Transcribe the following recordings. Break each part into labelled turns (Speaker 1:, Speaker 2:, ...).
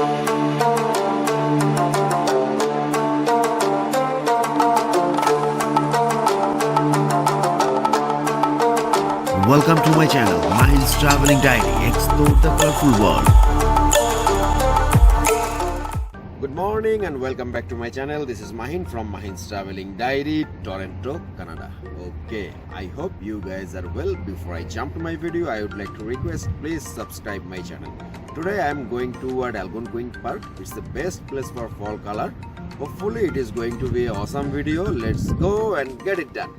Speaker 1: Welcome to my channel, Mahin's Travelling Diary. Explore the colorful world. Good morning and welcome back to my channel. This is Mahin from Mahin's Travelling Diary, Toronto, Canada. Okay, I hope you guys are well. Before I jump to my video, I would like to request please subscribe my channel. Today I am going toward Algonquin Park. It's the best place for fall color. Hopefully it is going to be an awesome video. Let's go and get it done.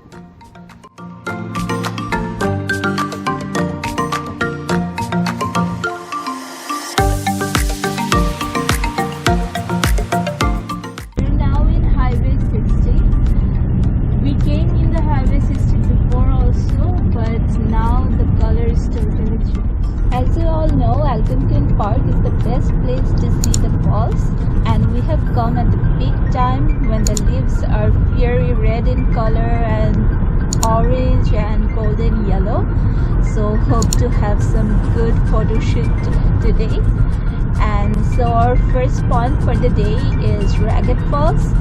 Speaker 2: As you all know, Algonquin Park is the best place to see the falls, and we have come at the peak time when the leaves are fiery red in color and orange and golden yellow. So hope to have some good photo shoot today. And so our first spot for the day is Ragged Falls,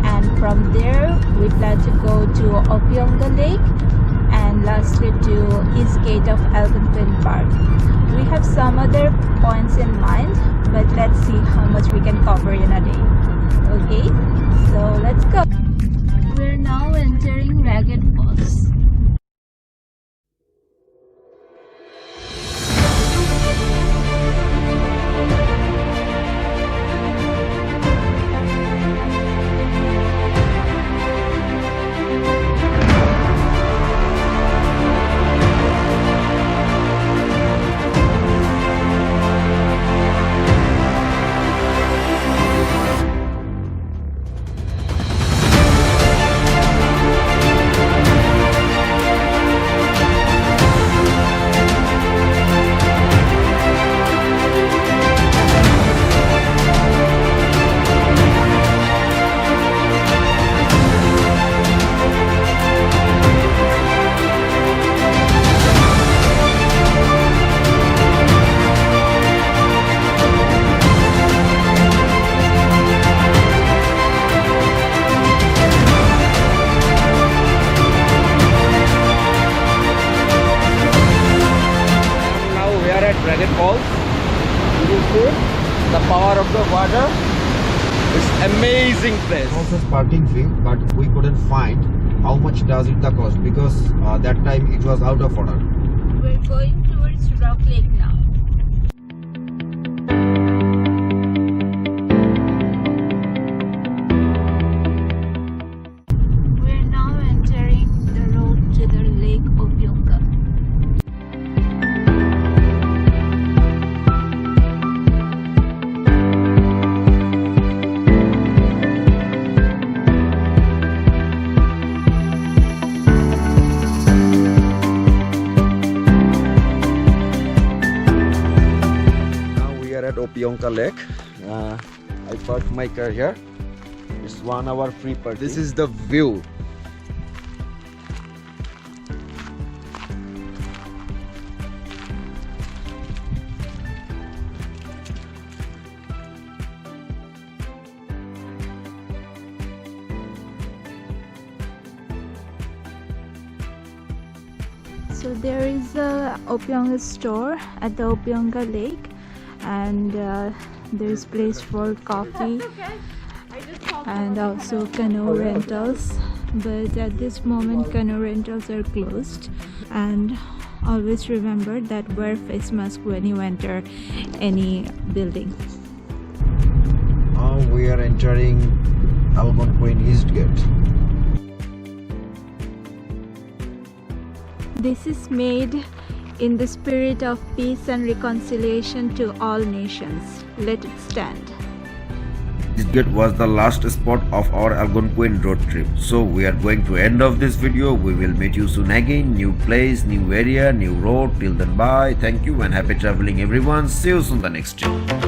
Speaker 2: and from there we plan to go to Opionga Lake and lastly to East Gate of Algonquin Park. We have some other points in mind, but let's see how much we can cover in a day. Okay, so let's go. We're now entering Ragged Falls.
Speaker 1: Ragged Falls. You will see the power of the water. It's amazing place. Also parking fee, but we couldn't find how much does it the cost because that time it was out of order.
Speaker 2: We're going towards Rock Lake now. We're now entering the road to the Lake Opionga.
Speaker 1: At Opionga Lake. I parked my car here. It's 1 hour free parking. This is the view.
Speaker 2: So there is a Opionga store at the Opionga Lake, and there's place for coffee and also canoe rentals, but at this moment canoe rentals are closed. And always remember that wear face mask when you enter any building.
Speaker 1: Now we are entering Algonquin East Gate.
Speaker 2: This is made in the spirit of peace and reconciliation to all nations. Let it stand.
Speaker 1: This gate was the last spot of our Algonquin road trip. So we are going to end of this video. We will meet you soon again. New place, new area, new road. Till then, bye. Thank you and happy traveling everyone. See you soon the next time.